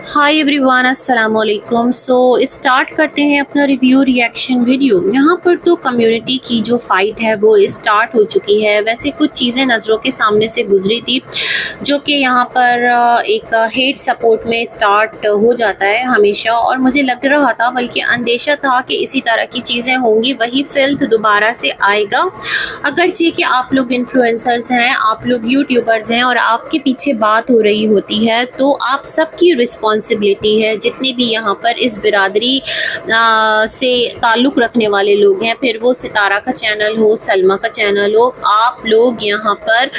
Hi everyone, अस्सलाम वालेकुम। So start करते हैं अपना रिव्यू रिएक्शन वीडियो। यहाँ पर तो कम्युनिटी की जो फाइट है वो स्टार्ट हो चुकी है। वैसे कुछ चीज़ें नज़रों के सामने से गुजरी थी जो कि यहाँ पर एक हेट सपोर्ट में स्टार्ट हो जाता है हमेशा, और मुझे लग रहा था, बल्कि अंदेशा था कि इसी तरह की चीज़ें होंगी, वही फिल्थ दोबारा से आएगा। अगरचे कि आप लोग इन्फ्लुएंसर्स हैं, आप लोग यूट्यूबर्स हैं और आपके पीछे बात हो रही होती है, तो आप सबकी रिस्पॉन्सिबिलिटी है, जितने भी यहाँ पर इस बिरादरी से ताल्लुक़ रखने वाले लोग हैं, फिर वो सितारा का चैनल हो, सलमा का चैनल हो, आप लोग यहाँ पर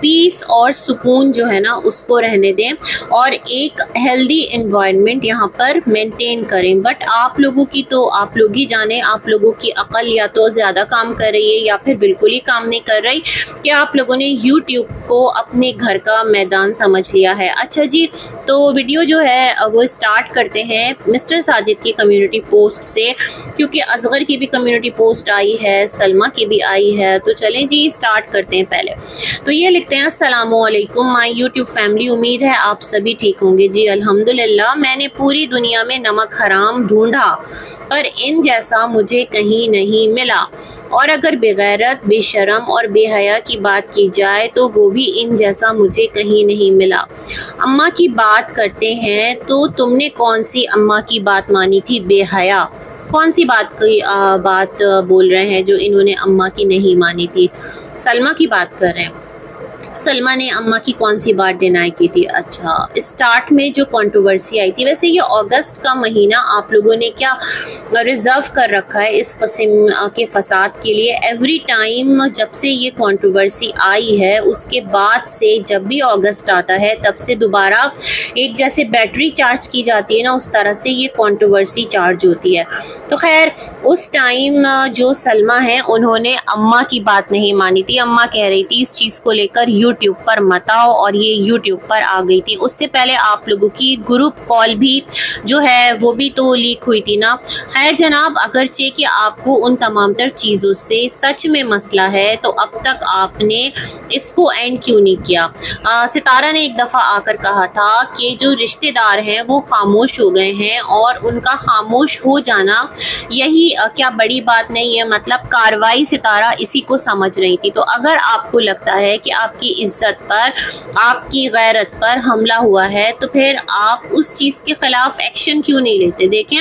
पीस और सुकून जो है ना उसको रहने दें और एक हेल्दी एनवायरनमेंट यहाँ पर मेंटेन करें। बट आप लोगों की तो आप लोग ही जाने, आप लोगों की अकल या तो ज़्यादा काम कर रही है या फिर बिल्कुल ही काम नहीं कर रही कि आप लोगों ने यूट्यूब को अपने घर का मैदान समझ लिया है। अच्छा जी, तो वीडियो जो है वो स्टार्ट करते हैं मिस्टर साजिद की कम्युनिटी पोस्ट से, क्योंकि असगर की भी कम्युनिटी पोस्ट आई है, सलमा की भी आई है। तो चलें जी, स्टार्ट करते हैं। पहले तो ये लिखते हैं, अस्सलामुअलैकुम माय यूट्यूब फैमिली, उम्मीद है आप सभी ठीक होंगे। जी अल्हम्दुलिल्लाह। मैंने पूरी दुनिया में नमक हराम ढूंढा पर इन जैसा मुझे कहीं नहीं मिला, और अगर बेगैरत, बेशरम और बेहया की बात की जाए तो वो भी इन जैसा मुझे कहीं नहीं मिला। अम्मा की बात करते हैं तो तुमने कौन सी अम्मा की बात मानी थी बेहया? कौन सी बात की बात बोल रहे हैं जो इन्होंने अम्मा की नहीं मानी थी? सलमा की बात कर रहे हैं। सलमा ने अम्मा की कौन सी बात डिनाई की थी? अच्छा, स्टार्ट में जो कंट्रोवर्सी आई थी, वैसे ये अगस्त का महीना आप लोगों ने क्या रिजर्व कर रखा है इस किस्म के फसाद के लिए? एवरी टाइम जब से ये कंट्रोवर्सी आई है उसके बाद से जब भी अगस्त आता है तब से दोबारा एक जैसे बैटरी चार्ज की जाती है ना, उस तरह से ये कंट्रोवर्सी चार्ज होती है। तो खैर, उस टाइम जो सलमा है उन्होंने अम्मा की बात नहीं मानी थी। अम्मा कह रही थी इस चीज़ को लेकर यूट्यूब पर मत आओ, और ये यूट्यूब पर आ गई थी। उससे पहले आप लोगों की ग्रुप कॉल भी जो है वो भी तो लीक हुई थी ना। खैर जनाब, अगरचे कि आपको उन तमाम तर चीज़ों से सच में मसला है तो अब तक आपने इसको एंड क्यों नहीं किया? सितारा ने एक दफ़ा आकर कहा था कि जो रिश्तेदार हैं वो खामोश हो गए हैं, और उनका खामोश हो जाना यही क्या बड़ी बात नहीं है? मतलब कार्रवाई सितारा इसी को समझ रही थी। तो अगर आपको लगता है कि आपकी इज्जत पर, आपकी गैरत पर हमला हुआ है तो फिर आप उस चीज़ के खिलाफ एक्शन क्यों नहीं लेते? देखें,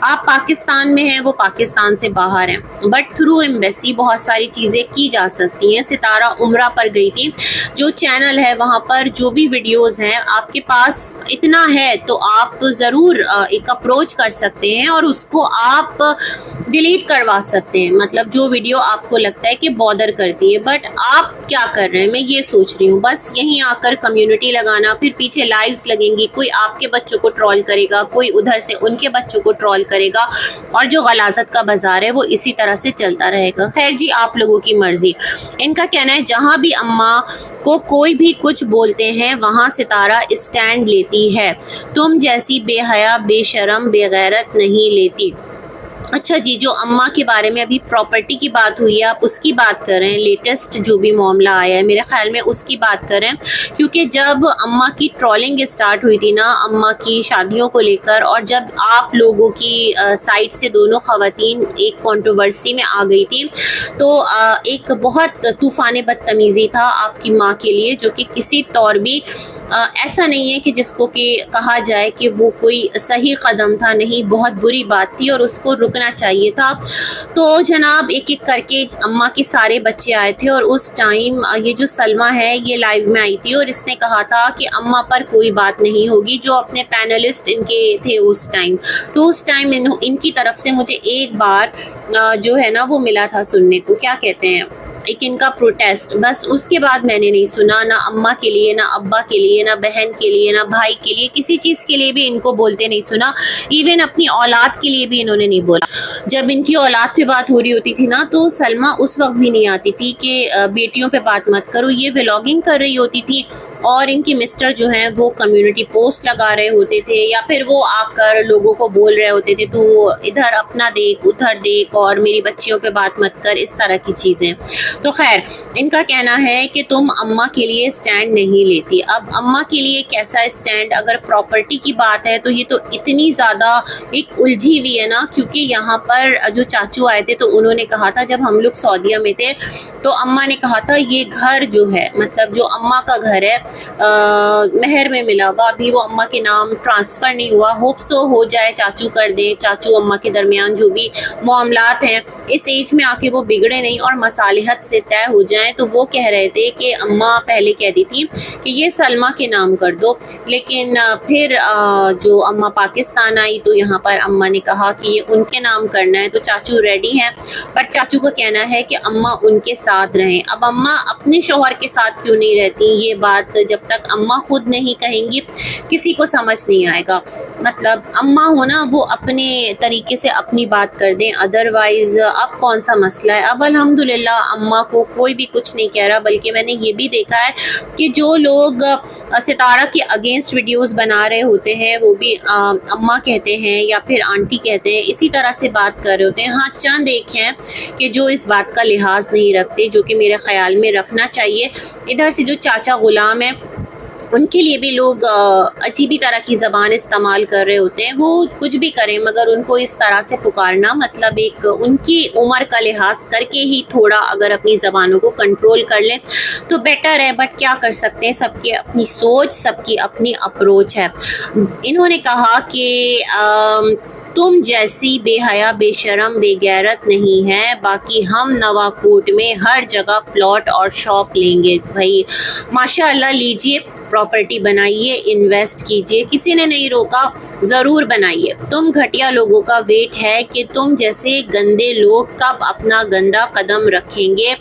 आप पाकिस्तान में हैं, वो पाकिस्तान से बाहर हैं, बट थ्रू एम्बेसी बहुत सारी चीज़ें की जा सकती हैं। सितारा उम्रा पर गई थी, जो चैनल है वहाँ पर जो भी वीडियोस हैं, आपके पास इतना है तो आप ज़रूर एक अप्रोच कर सकते हैं और उसको आप डिलीट करवा सकते हैं। मतलब जो वीडियो आपको लगता है कि बॉदर करती है, बट आप क्या कर रहे हैं मैं ये सोच रही हूँ। बस यहीं आकर कम्युनिटी लगाना, फिर पीछे लाइव्स लगेंगी, कोई आपके बच्चों को ट्रोल करेगा, कोई उधर से उनके बच्चों को ट्रोल करेगा, और जो गलाजत का बाजार है वो इसी तरह से चलता रहेगा। खैर जी, आप लोगों की मर्जी। इनका कहना है जहाँ भी अम्मा को कोई भी कुछ बोलते हैं वहाँ सितारा स्टैंड लेती है, तुम जैसी बेहया, बेशरम, बेगैरत नहीं लेती। अच्छा जी, जो अम्मा के बारे में अभी प्रॉपर्टी की बात हुई है, आप उसकी बात कर रहे हैं, लेटेस्ट जो भी मामला आया है मेरे ख्याल में उसकी बात कर रहे हैं, क्योंकि जब अम्मा की ट्रोलिंग स्टार्ट हुई थी ना अम्मा की शादियों को लेकर, और जब आप लोगों की साइड से दोनों ख़वातीन एक कंट्रोवर्सी में आ गई थी, तो एक बहुत तूफ़ान बदतमीज़ी था आपकी माँ के लिए, जो कि किसी तौर भी ऐसा नहीं है कि जिसको कि कहा जाए कि वो कोई सही कदम था। नहीं, बहुत बुरी बात थी और उसको रुकना चाहिए था। तो जनाब, एक एक करके अम्मा के सारे बच्चे आए थे, और उस टाइम ये जो सलमा है ये लाइव में आई थी और इसने कहा था कि अम्मा पर कोई बात नहीं होगी, जो अपने पैनलिस्ट इनके थे उस टाइम। तो उस टाइम इनकी तरफ से मुझे एक बार जो है ना वो मिला था सुनने को, क्या कहते हैं, एक इनका प्रोटेस्ट। बस उसके बाद मैंने नहीं सुना, ना अम्मा के लिए, ना अब्बा के लिए, ना बहन के लिए, ना भाई के लिए, किसी चीज़ के लिए भी इनको बोलते नहीं सुना। इवन अपनी औलाद के लिए भी इन्होंने नहीं बोला। जब इनकी औलाद पे बात हो रही होती थी ना, तो सलमा उस वक्त भी नहीं आती थी कि बेटियों पे बात मत करो, ये व्लॉगिंग कर रही होती थी, और इनके मिस्टर जो हैं वो कम्युनिटी पोस्ट लगा रहे होते थे, या फिर वो आकर लोगों को बोल रहे होते थे तो इधर अपना देख, उधर देख, और मेरी बच्चियों पे बात मत कर, इस तरह की चीज़ें। तो खैर इनका कहना है कि तुम अम्मा के लिए स्टैंड नहीं लेती। अब अम्मा के लिए कैसा स्टैंड, अगर प्रॉपर्टी की बात है तो ये तो इतनी ज़्यादा एक उलझी हुई है ना, क्योंकि यहाँ पर जो चाचू आए थे तो उन्होंने कहा था, जब हम लोग सऊदीया में थे तो अम्मा ने कहा था ये घर जो है, मतलब जो अम्मा का घर है महर में मिला हुआ, अभी वो अम्मा के नाम ट्रांसफ़र नहीं हुआ, होप सो हो जाए, चाचू कर दें, चाचू अम्मा के दरमियान जो भी मामलात हैं इस एज में आके वो बिगड़े नहीं और मसालिहत से तय हो जाएं। तो वो कह रहे थे कि अम्मा पहले कहती थी कि ये सलमा के नाम कर दो, लेकिन फिर जो अम्मा पाकिस्तान आई तो यहाँ पर अम्मा ने कहा कि ये उनके नाम करना है, तो चाचू रेडी हैं, पर चाचू का कहना है कि अम्मा उनके साथ रहें। अब अम्मा अपने शौहर के साथ क्यों नहीं रहती, ये बात जब तक अम्मा खुद नहीं कहेंगी किसी को समझ नहीं आएगा। मतलब अम्मा हो ना, वो अपने तरीके से अपनी बात कर दें, अदरवाइज़ अब कौन सा मसला है। अब अल्हम्दुलिल्लाह अम्मा को कोई भी कुछ नहीं कह रहा, बल्कि मैंने ये भी देखा है कि जो लोग सितारा के अगेंस्ट वीडियोस बना रहे होते हैं वो भी अम्मा कहते हैं या फिर आंटी कहते हैं, इसी तरह से बात कर रहे होते हैं। हाँ, चंद एक हैं कि जो इस बात का लिहाज नहीं रखते, जो कि मेरे ख्याल में रखना चाहिए। इधर से जो चाचा गुलाम है उनके लिए भी लोग अजीबी तरह की ज़बान इस्तेमाल कर रहे होते हैं। वो कुछ भी करें मगर उनको इस तरह से पुकारना, मतलब एक उनकी उम्र का लिहाज करके ही थोड़ा अगर अपनी ज़बानों को कंट्रोल कर लें तो बेटर है। बट क्या कर सकते हैं, सबकी अपनी सोच, सबकी अपनी अप्रोच है। इन्होंने कहा कि तुम जैसी बेहया बेशरम बेगैरत नहीं है, बाकी हम नवाकोट में हर जगह प्लॉट और शॉप लेंगे। भाई माशाअल्लाह, लीजिए, प्रॉपर्टी बनाइए, इन्वेस्ट कीजिए, किसी ने नहीं रोका, ज़रूर बनाइए। तुम घटिया लोगों का वेट है कि तुम जैसे गंदे लोग कब अपना गंदा कदम रखेंगे,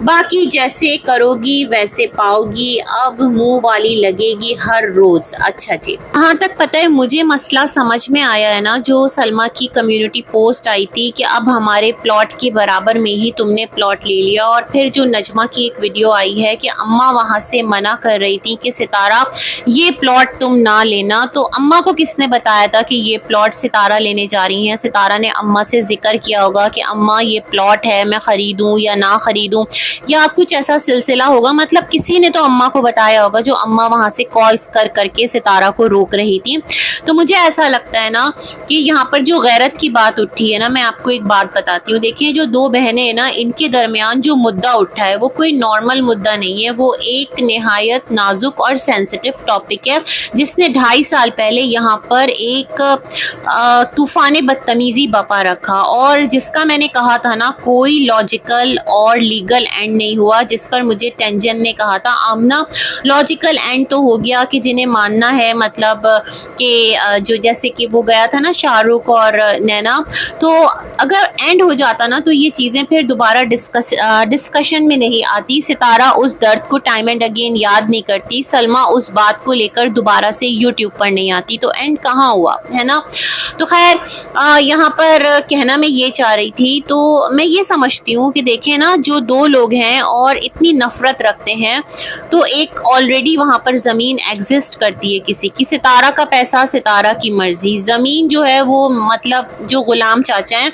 बाकी जैसे करोगी वैसे पाओगी, अब मुंह वाली लगेगी हर रोज़। अच्छा जी, यहाँ तक पता है मुझे मसला समझ में आया है ना, जो सलमा की कम्युनिटी पोस्ट आई थी कि अब हमारे प्लॉट के बराबर में ही तुमने प्लॉट ले लिया, और फिर जो नजमा की एक वीडियो आई है कि अम्मा वहाँ से मना कर रही थी कि सितारा ये प्लॉट तुम ना लेना। तो अम्मा को किसने बताया था कि ये प्लॉट सितारा लेने जा रही हैं? सितारा ने अम्मा से जिक्र किया होगा कि अम्मा ये प्लॉट है, मैं ख़रीदूँ या ना ख़रीदूँ, या कुछ ऐसा सिलसिला होगा। मतलब किसी ने तो अम्मा को बताया होगा, जो अम्मा वहाँ से कॉल्स कर करके सितारा को रोक रही थी। तो मुझे ऐसा लगता है ना कि यहाँ पर जो गैरत की बात उठी है ना, मैं आपको एक बात बताती हूँ। देखिए, जो दो बहनें हैं ना, इनके दरमियान जो मुद्दा उठा है वो कोई नॉर्मल मुद्दा नहीं है, वो एक निहायत नाजुक और सेंसिटिव टॉपिक है, जिसने 2.5 साल पहले यहाँ पर एक तूफान बदतमीजी बपा रखा, और जिसका मैंने कहा था ना कोई लॉजिकल और लीगल एंड नहीं हुआ, जिस पर मुझे टेंजन ने कहा था आमना लॉजिकल एंड तो हो गया कि जिन्हें मानना है, मतलब कि जो जैसे कि वो गया था ना शाहरुख और नैना, तो अगर एंड हो जाता ना तो ये चीज़ें फिर दोबारा डिस्कशन में नहीं आती। सितारा उस दर्द को टाइम एंड अगेन याद नहीं करती, सलमा उस बात को लेकर दोबारा से यूट्यूब पर नहीं आती, तो एंड कहाँ हुआ है ना। तो खैर यहाँ पर कहना मैं ये चाह रही थी, तो मैं ये समझती हूँ कि देखें ना, जो दो लोग हैं और इतनी नफरत रखते हैं, तो एक ऑलरेडी वहाँ पर ज़मीन एग्जिस्ट करती है किसी की, सितारा का पैसा, सितारा की मर्जी, ज़मीन जो है वो मतलब जो गुलाम चाचा हैं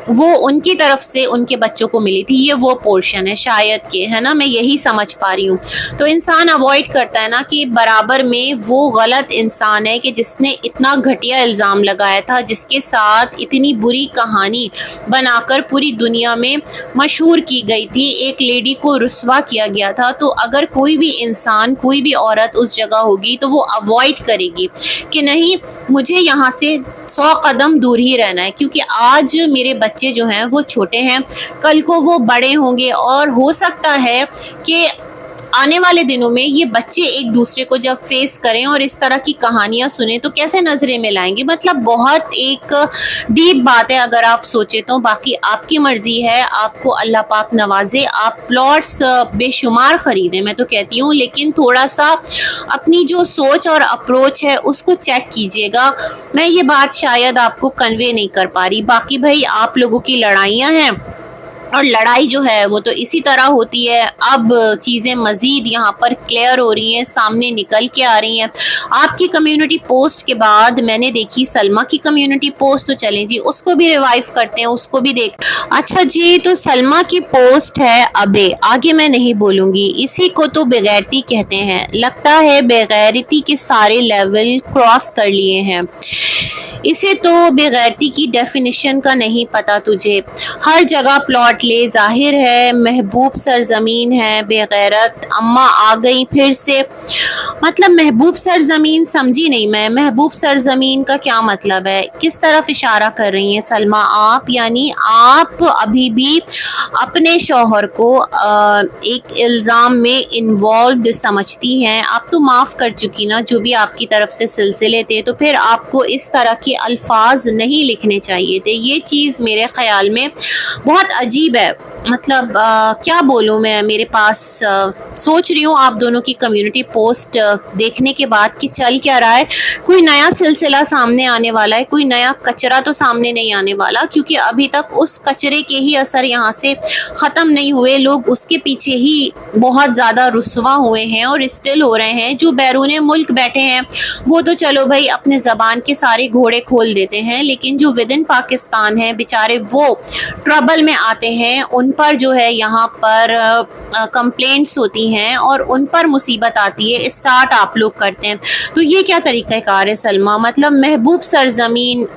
वो उनकी तरफ से उनके बच्चों को मिली थी, ये वो पोर्शन है शायद के, है ना, मैं यही समझ पा रही हूँ। तो इंसान अवॉइड करता है ना कि बराबर में वो गलत इंसान है कि जिसने इतना घटिया इल्ज़ाम लगाया था, जिसके साथ इतनी बुरी कहानी बनाकर पूरी दुनिया में मशहूर की गई थी, एक लेडी को रुस्वा किया गया था। तो अगर कोई भी इंसान, कोई भी औरत उस जगह होगी तो वो अवॉइड करेगी कि नहीं, मुझे यहाँ से 100 कदम दूर ही रहना है, क्योंकि आज मेरे बच्चे जो हैं वो छोटे हैं, कल को वो बड़े होंगे, और हो सकता है कि आने वाले दिनों में ये बच्चे एक दूसरे को जब फेस करें और इस तरह की कहानियां सुने तो कैसे नजरें मिलाएंगे। मतलब बहुत एक डीप बात है अगर आप सोचे तो। बाकी आपकी मर्जी है, आपको अल्लाह पाक नवाजे, आप प्लॉट्स बेशुमार खरीदें, मैं तो कहती हूँ, लेकिन थोड़ा सा अपनी जो सोच और अप्रोच है उसको चेक कीजिएगा। मैं ये बात शायद आपको कन्वे नहीं कर पा रही। बाकी भाई आप लोगों की लड़ाइयाँ हैं, और लड़ाई जो है वो तो इसी तरह होती है। अब चीज़ें मज़ीद यहाँ पर क्लियर हो रही हैं, सामने निकल के आ रही हैं। आपकी कम्युनिटी पोस्ट के बाद मैंने देखी सलमा की कम्युनिटी पोस्ट, तो चलें जी उसको भी रिवाइव करते हैं, उसको भी देख। अच्छा जी, तो सलमा की पोस्ट है अबे, आगे मैं नहीं बोलूँगी। इसी को तो बेगैरती कहते हैं। लगता है बेगैरती के सारे लेवल क्रॉस कर लिए हैं। इसे तो बेगैरती की डेफिनेशन का नहीं पता तुझे। हर जगह प्लॉट ले, जाहिर है महबूब सरजमीन है बेगैरत। अम्मा आ गई फिर से। मतलब महबूब सरजमीन समझी नहीं मैं, महबूब सरजमीन का क्या मतलब है? किस तरफ इशारा कर रही हैं सलमा आप? यानी आप अभी भी अपने शौहर को एक इल्ज़ाम में इन्वॉल्व्ड समझती हैं। आप तो माफ़ कर चुकी ना जो भी आपकी तरफ से सिलसिले थे, तो फिर आपको इस तरह के अल्फाज नहीं लिखने चाहिए थे। ये चीज़ मेरे ख्याल में बहुत अजीब है। मतलब क्या बोलूँ मैं, मेरे पास सोच रही हूँ आप दोनों की कम्युनिटी पोस्ट देखने के बाद कि चल क्या रहा है। कोई नया सिलसिला सामने आने वाला है, कोई नया कचरा तो सामने नहीं आने वाला, क्योंकि अभी तक उस कचरे के ही असर यहाँ से ख़त्म नहीं हुए। लोग उसके पीछे ही बहुत ज़्यादा रुस्वा हुए हैं और स्टिल हो रहे हैं। जो बैरून मुल्क बैठे हैं वो तो चलो भाई अपने ज़बान के सारे घोड़े खोल देते हैं, लेकिन जो विद इन पाकिस्तान है बेचारे वो ट्रबल में आते हैं। उन पर जो है यहाँ पर कंप्लेंट्स होती हैं और उन पर मुसीबत आती है। स्टार्ट आप लोग करते हैं, तो ये क्या तरीक़ाकार है सलमा? मतलब महबूब सरजमीन,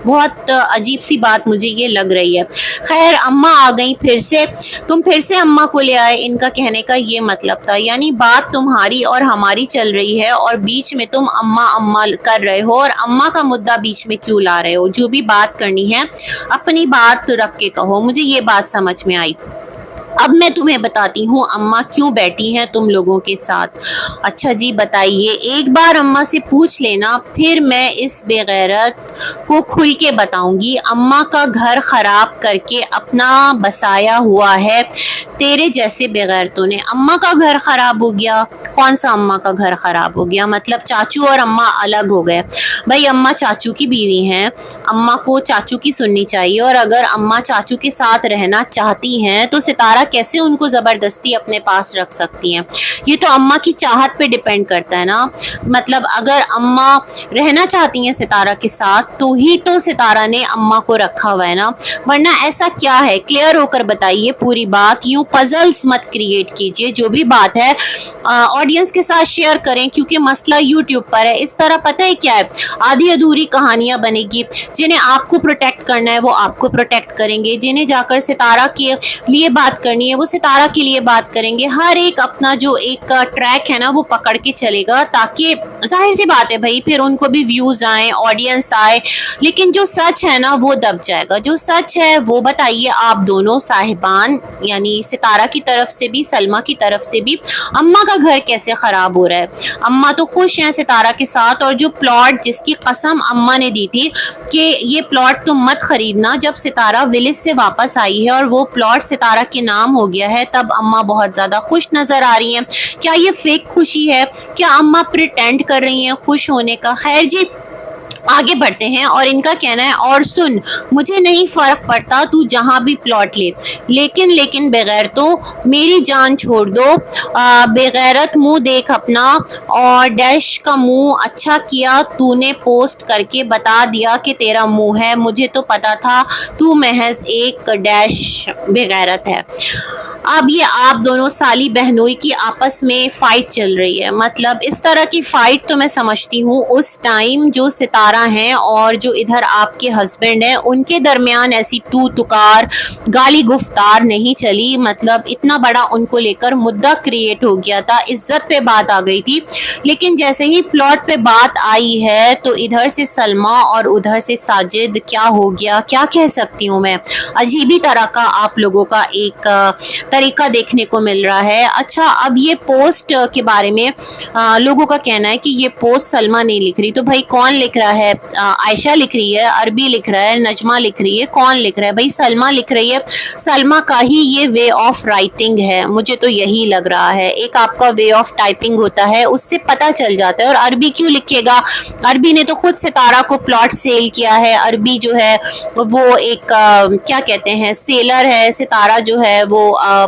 बहुत अजीब सी बात मुझे ये लग रही है। खैर अम्मा आ गई फिर से, तुम फिर से अम्मा को ले आए, इनका कहने का ये मतलब था। यानी बात तुम्हारी और हमारी चल रही है और बीच में तुम अम्मा अम्मा कर रहे हो, और अम्मा का मुद्दा बीच में क्यों ला रहे हो? जो भी बात करनी है अपनी बात रख के कहो। मुझे ये बात समझ में आई। अब मैं तुम्हें बताती हूँ अम्मा क्यों बैठी हैं तुम लोगों के साथ। अच्छा जी बताइए, एक बार अम्मा से पूछ लेना, फिर मैं इस बेगैरत को खुल के बताऊंगी। अम्मा का घर खराब करके अपना बसाया हुआ है तेरे जैसे बेगैरतों ने। अम्मा का घर खराब हो गया? कौन सा अम्मा का घर खराब हो गया? मतलब चाचू और अम्मा अलग हो गए? भाई अम्मा चाचू की बीवी हैं, अम्मा को चाचू की सुननी चाहिए। और अगर अम्मा चाचू के साथ रहना चाहती हैं तो सितारा कैसे उनको ज़बरदस्ती अपने पास रख सकती हैं? ये तो अम्मा की चाहत पे डिपेंड करता है ना। मतलब अगर अम्मा रहना चाहती हैं सितारा के साथ तो ही तो सितारा ने अम्मा को रखा हुआ है ना, वरना ऐसा क्या है? क्लियर होकर बताइए पूरी बात, यूँ पजल्स मत क्रिएट कीजिए। जो भी बात है ऑडियंस के साथ शेयर करें, क्योंकि मसला यूट्यूब पर है। इस तरह पता है क्या है, आधी अधूरी कहानियां बनेगी। जिन्हें आपको प्रोटेक्ट करना है वो आपको प्रोटेक्ट करेंगे, जिन्हें जाकर सितारा के लिए बात करनी है वो सितारा के लिए बात करेंगे। हर एक अपना जो एक ट्रैक है ना वो पकड़ के चलेगा, ताकि जाहिर सी बात है भाई फिर उनको भी व्यूज आए, ऑडियंस आए, लेकिन जो सच है ना वो दब जाएगा। जो सच है वो बताइए आप दोनों साहिबान, यानी सितारा की तरफ से भी सलमा की तरफ से भी, अम्मा का घर कैसे खराब हो रहा है? अम्मा तो खुश हैं सितारा के साथ, और जो प्लॉट जिसकी कसम अम्मा ने दी थी कि ये प्लॉट तुम मत खरीदना, जब सितारा विलेज से वापस आई है और वो प्लॉट सितारा के नाम हो गया है, तब अम्मा बहुत ज़्यादा खुश नज़र आ रही हैं। क्या ये फेक खुशी है? क्या अम्मा प्रिटेंड कर रही हैं खुश होने का? खैर जी आगे बढ़ते हैं। और इनका कहना है, और सुन मुझे नहीं फ़र्क पड़ता तू जहाँ भी प्लॉट ले, लेकिन बगैर तो मेरी जान छोड़ दो। बेगैरत मुंह देख अपना। और डैश का मुंह, अच्छा किया तूने पोस्ट करके बता दिया कि तेरा मुंह है, मुझे तो पता था तू महज एक डैश बेगैरत है। अब ये आप दोनों साली बहनोई की आपस में फ़ाइट चल रही है। मतलब इस तरह की फ़ाइट तो मैं समझती हूँ उस टाइम जो सितारा हैं और जो इधर आपके हस्बैंड हैं उनके दरमियान ऐसी तू तुकार गाली गुफ्तार नहीं चली। मतलब इतना बड़ा उनको लेकर मुद्दा क्रिएट हो गया था, इज्जत पे बात आ गई थी। लेकिन जैसे ही प्लॉट पे बात आई है तो इधर से सलमा और उधर से साजिद, क्या हो गया? क्या कह सकती हूँ मैं, अजीबी तरह का आप लोगों का एक तरीका देखने को मिल रहा है। अच्छा अब ये पोस्ट के बारे में लोगों का कहना है कि ये पोस्ट सलमा नहीं लिख रही, तो भाई कौन लिख रहा है आयशा लिख रही है, अरबी लिख रहा है, नजमा लिख रही है, कौन लिख रहा है? भाई सलमा लिख रही है। सलमा का ही ये वे ऑफ राइटिंग है, मुझे तो यही लग रहा है। एक आपका वे ऑफ टाइपिंग होता है, उससे पता चल जाता है। और अरबी क्यों लिखेगा? अरबी ने तो खुद सितारा को प्लॉट सेल किया है। अरबी जो है वो एक क्या कहते हैं, सेलर है, सितारा जो है वो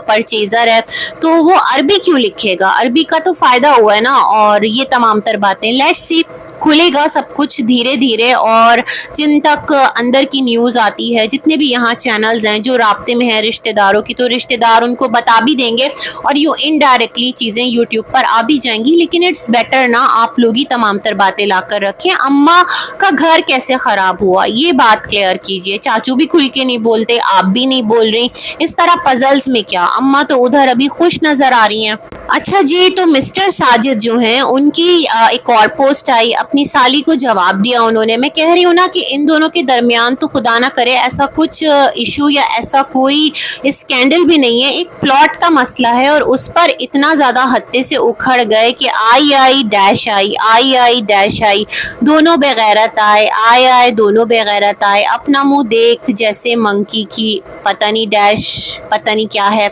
परचेजर है, तो वो अरबी क्यों लिखेगा? अरबी का तो फायदा हुआ है ना। और ये तमाम तर बातें, लेट्स सी, खुलेगा सब कुछ धीरे धीरे। और जिन तक अंदर की न्यूज़ आती है, जितने भी यहाँ चैनल्स हैं जो राब्ते में हैं रिश्तेदारों की, तो रिश्तेदार उनको बता भी देंगे और यूँ इनडायरेक्टली चीज़ें यूट्यूब पर आ भी जाएंगी। लेकिन इट्स बेटर ना आप लोग ही तमाम तर बातें ला कर रखें। अम्मा का घर कैसे ख़राब हुआ, ये बात क्लियर कीजिए। चाचू भी खुल के नहीं बोलते, आप भी नहीं बोल रही, इस तरह पजल्स में क्या? अम्मा तो उधर अभी खुश नज़र आ रही हैं। अच्छा जी, तो मिस्टर साजिद जो हैं उनकी एक और पोस्ट आई, अपनी साली को जवाब दिया उन्होंने। मैं कह रही हूँ ना कि इन दोनों के दरमियान तो खुदा ना करे ऐसा कुछ इशू या ऐसा कोई स्कैंडल भी नहीं है, एक प्लॉट का मसला है और उस पर इतना ज़्यादा हत्ते से उखड़ गए कि I dash I, I dash I, दोनों बेगैरत आए दोनों बेगैरत आए, अपना मुंह देख जैसे मंकी की पता नहीं डैश, पता नहीं क्या है,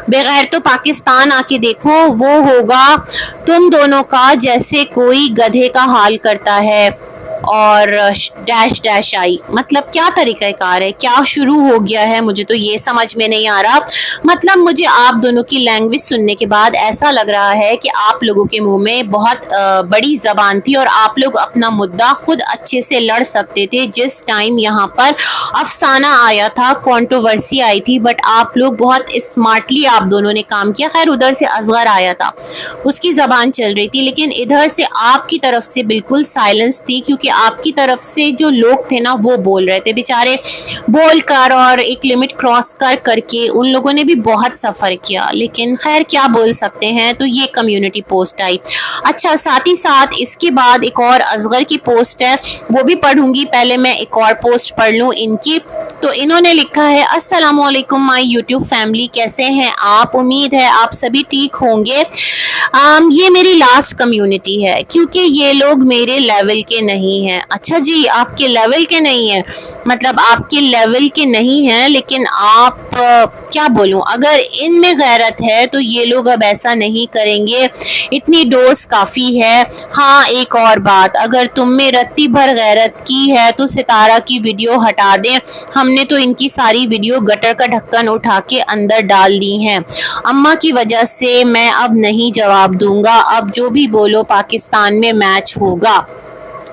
बगैर तो पाकिस्तान आके देखो, वो होगा तुम दोनों का जैसे कोई गधे का हाल करता है। और डैश डैश आई, मतलब क्या तरीक़ाकार है, क्या शुरू हो गया है, मुझे तो ये समझ में नहीं आ रहा। मतलब मुझे आप दोनों की लैंग्वेज सुनने के बाद ऐसा लग रहा है कि आप लोगों के मुंह में बहुत बड़ी ज़बान थी और आप लोग अपना मुद्दा खुद अच्छे से लड़ सकते थे। जिस टाइम यहाँ पर अफसाना आया था, कंट्रोवर्सी आई थी, बट आप लोग बहुत स्मार्टली आप दोनों ने काम किया। खैर उधर से असगर आया था, उसकी ज़बान चल रही थी, लेकिन इधर से आपकी तरफ से बिल्कुल साइलेंस थी, क्योंकि आपकी तरफ से जो लोग थे ना वो बोल रहे थे। बेचारे बोल कर और एक लिमिट क्रॉस कर करके उन लोगों ने भी बहुत सफ़र किया, लेकिन खैर क्या बोल सकते हैं। तो ये कम्युनिटी पोस्ट आई। अच्छा, साथ ही साथ इसके बाद एक और असगर की पोस्ट है, वो भी पढ़ूंगी। पहले मैं एक और पोस्ट पढ़ लूँ इनकी। तो इन्होंने लिखा है, अस्सलाम वालेकुम माय यूट्यूब फैमिली, कैसे हैं आप? उम्मीद है आप सभी ठीक होंगे। ये मेरी लास्ट कम्युनिटी है क्योंकि ये लोग मेरे लेवल के नहीं हैं। अच्छा जी, आपके लेवल के नहीं हैं, मतलब आपके लेवल के नहीं हैं, लेकिन आप क्या बोलूं, अगर इनमें गैरत है तो ये लोग अब ऐसा नहीं करेंगे, इतनी डोज काफ़ी है। हाँ, एक और बात, अगर तुम में रत्ती भर गैरत की है तो सितारा की वीडियो हटा दें, हमने तो इनकी सारी वीडियो गटर का ढक्कन उठा के अंदर डाल दी हैं। अम्मा की वजह से मैं अब नहीं जवाब दूंगा, अब जो भी बोलो पाकिस्तान में मैच होगा।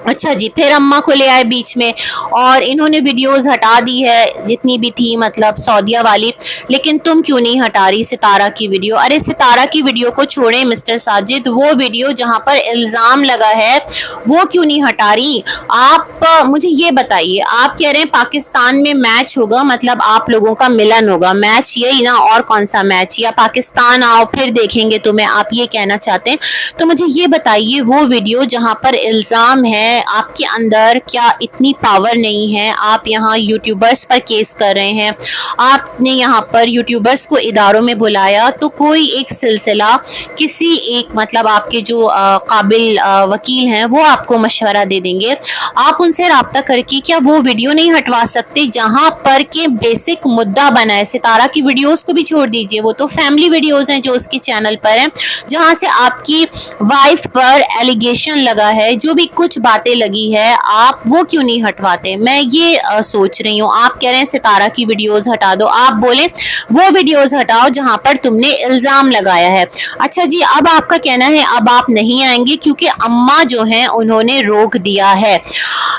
अच्छा जी, फिर अम्मा को ले आए बीच में और इन्होंने वीडियोस हटा दी है जितनी भी थी, मतलब सऊदिया वाली। लेकिन तुम क्यों नहीं हटा रही सितारा की वीडियो? अरे सितारा की वीडियो को छोड़े मिस्टर साजिद, वो वीडियो जहां पर इल्ज़ाम लगा है वो क्यों नहीं हटा रही आप? मुझे ये बताइए, आप कह रहे हैं पाकिस्तान में मैच होगा, मतलब आप लोगों का मिलन होगा, मैच यही ना, और कौन सा मैच? या पाकिस्तान आओ फिर देखेंगे तुम्हें, आप ये कहना चाहते हैं? तो मुझे ये बताइए, वो वीडियो जहां पर इल्ज़ाम है आपके अंदर, क्या इतनी पावर नहीं है? आप यहाँ यूट्यूबर्स पर केस कर रहे हैं, आपने यहाँ पर यूट्यूबर्स को इदारों में बुलाया, तो कोई एक सिलसिला किसी एक, मतलब आपके जो काबिल वकील हैं वो आपको मशवरा दे देंगे, आप उनसे राब्ता करके क्या वो वीडियो नहीं हटवा सकते जहाँ पर के बेसिक मुद्दा बना है? सितारा की वीडियोस को भी छोड़ दीजिए, वो तो फैमिली वीडियोस हैं जो उसके चैनल पर हैं, जहाँ से आपकी वाइफ पर एलिगेशन लगा है, जो भी कुछ बातें लगी है, आप वो क्यों नहीं हटवाते? मैं ये सोच रही हूँ। आप कह रहे हैं सितारा की वीडियोस हटा दो, आप बोले वो वीडियोस हटाओ जहां पर तुमने इल्जाम लगाया है। अच्छा जी, अब आपका कहना है अब आप नहीं आएंगे क्योंकि अम्मा जो हैं उन्होंने रोक दिया है।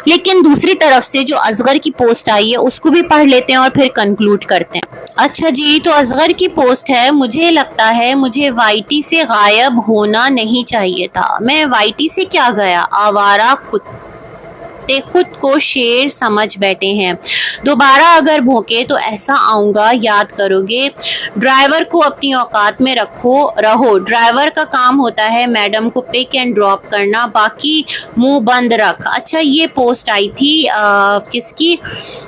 लेकिन दूसरी तरफ से जो असगर की पोस्ट आई है उसको भी पढ़ लेते हैं और फिर कंक्लूड करते हैं। अच्छा जी, तो असगर की पोस्ट है, मुझे लगता है मुझे वाईटी से गायब होना नहीं चाहिए था। मैं वाईटी से क्या गया, आवारा कुत्ते खुद को शेर समझ बैठे हैं, दोबारा अगर भौंके तो ऐसा आऊँगा, याद करोगे? ड्राइवर को अपनी औकात में रहो, ड्राइवर का काम होता है मैडम को पिक एंड ड्रॉप करना, बाकी मुंह बंद रख। अच्छा, ये पोस्ट आई थी किसकी?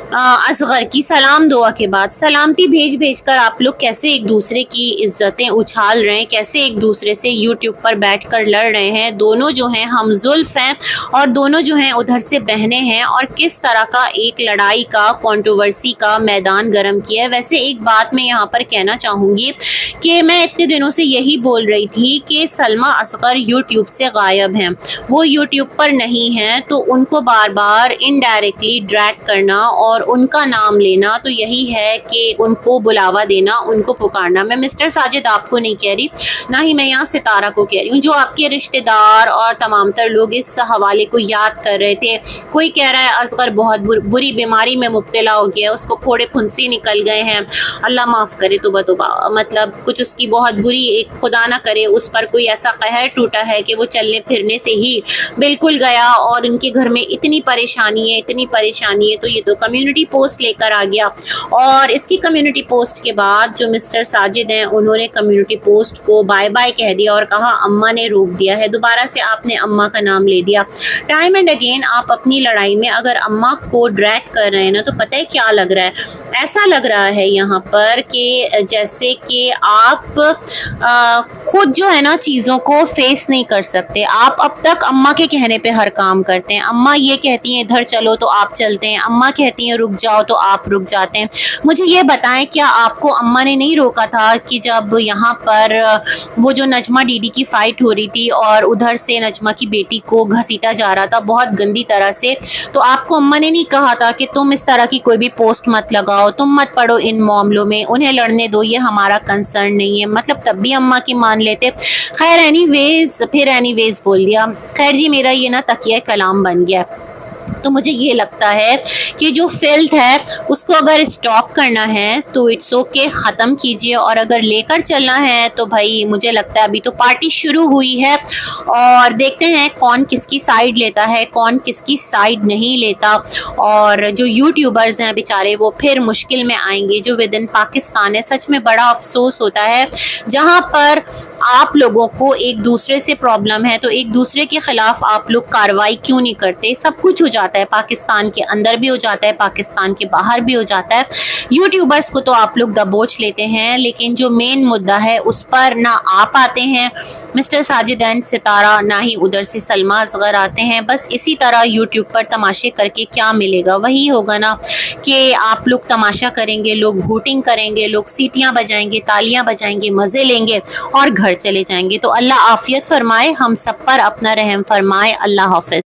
असगर की सलाम दुआ के बाद सलामती भेज भेज कर आप लोग कैसे एक दूसरे की इज्जतें उछाल रहे हैं, कैसे एक दूसरे से यूट्यूब पर बैठकर लड़ रहे हैं। दोनों जो हैं हम जुल्फ हैं और दोनों जो हैं उधर से बहनें हैं, और किस तरह का एक लड़ाई का, कंट्रोवर्सी का मैदान गर्म किया है। वैसे एक बात मैं यहाँ पर कहना चाहूँगी कि मैं इतने दिनों से यही बोल रही थी कि सलमा असगर यूट्यूब से गायब हैं, वो यूट्यूब पर नहीं हैं, तो उनको बार बार इनडायरेक्टली ड्रैग करना और उनका नाम लेना तो यही है कि उनको बुलावा देना, उनको पुकारना। मैं मिस्टर साजिद आपको नहीं कह रही, ना ही मैं यहाँ सितारा को कह रही हूँ। जो आपके रिश्तेदार और तमाम तर लोग इस हवाले को याद कर रहे थे, कोई कह रहा है असगर बहुत बुरी बीमारी में मुब्तला हो गया, उसको फोड़े फुंसी निकल गए हैं, अल्लाह माफ़ करे, तोबा तोबा, मतलब कुछ उसकी बहुत बुरी, एक खुदा ना करे उस पर कोई ऐसा कहर टूटा है कि वो चलने फिरने से ही बिल्कुल गया और उनके घर में इतनी परेशानी है, इतनी परेशानी है। तो ये तो कम्युनिटी पोस्ट लेकर आ गया, और इसकी कम्युनिटी पोस्ट के बाद जो मिस्टर साजिद हैं उन्होंने कम्युनिटी पोस्ट को बाय बाय कह दिया और कहा अम्मा ने रोक दिया है। दोबारा से आपने अम्मा का नाम ले दिया। टाइम एंड अगेन आप अपनी लड़ाई में अगर अम्मा को ड्रैग कर रहे हैं ना, तो पता है क्या लग रहा है, ऐसा लग रहा है यहाँ पर कि जैसे कि आप खुद जो है ना चीज़ों को फेस नहीं कर सकते। आप अब तक अम्मा के कहने पे हर काम करते हैं। अम्मा ये कहती हैं इधर चलो तो आप चलते हैं, अम्मा कहती हैं रुक जाओ तो आप रुक जाते हैं। मुझे ये बताएं, क्या आपको अम्मा ने नहीं रोका था कि जब यहाँ पर वो जो नजमा डीडी की फाइट हो रही थी और उधर से नजमा की बेटी को घसीटा जा रहा था बहुत गंदी तरह से, तो आपको अम्मा ने नहीं कहा था कि तुम इस तरह की कोई भी पोस्ट मत लगाओ, तुम मत पढ़ो इन मामलों में, उन्हें लड़ने दो, ये हमारा कंसर्न नहीं है? मतलब तब भी अम्मा की मान लेते। खैर एनीवेज, फिर एनीवेज बोल दिया। खैर जी, मेरा ये ना तकिया कलाम बन गया। तो मुझे ये लगता है कि जो फिल्थ है उसको अगर स्टॉप करना है तो इट्स ओके, ख़त्म कीजिए, और अगर लेकर चलना है तो भाई मुझे लगता है अभी तो पार्टी शुरू हुई है और देखते हैं कौन किसकी साइड लेता है, कौन किसकी साइड नहीं लेता। और जो यूट्यूबर्स हैं बेचारे वो फिर मुश्किल में आएंगे जो विद इन पाकिस्तान है। सच में बड़ा अफसोस होता है, जहाँ पर आप लोगों को एक दूसरे से प्रॉब्लम है तो एक दूसरे के खिलाफ आप लोग कार्रवाई क्यों नहीं करते? सब कुछ हो जाता है, पाकिस्तान के अंदर भी हो जाता है, पाकिस्तान के बाहर भी हो जाता है। यूट्यूबर्स को तो आप लोग दबोच लेते हैं, लेकिन जो मेन मुद्दा है उस पर ना आप आते हैं मिस्टर साजिद एंड सितारा, ना ही उधर से सलमा असगर आते हैं। बस इसी तरह यूट्यूब पर तमाशे करके क्या मिलेगा? वही होगा ना कि आप लोग तमाशा करेंगे, लोग हूटिंग करेंगे, लोग सीटियां बजाएंगे, तालियां बजाएंगे, मज़े लेंगे और घर चले जाएंगे। तो अल्लाह आफियत फरमाए, हम सब पर अपना रहम फरमाए। अल्लाह हाफ़िज़।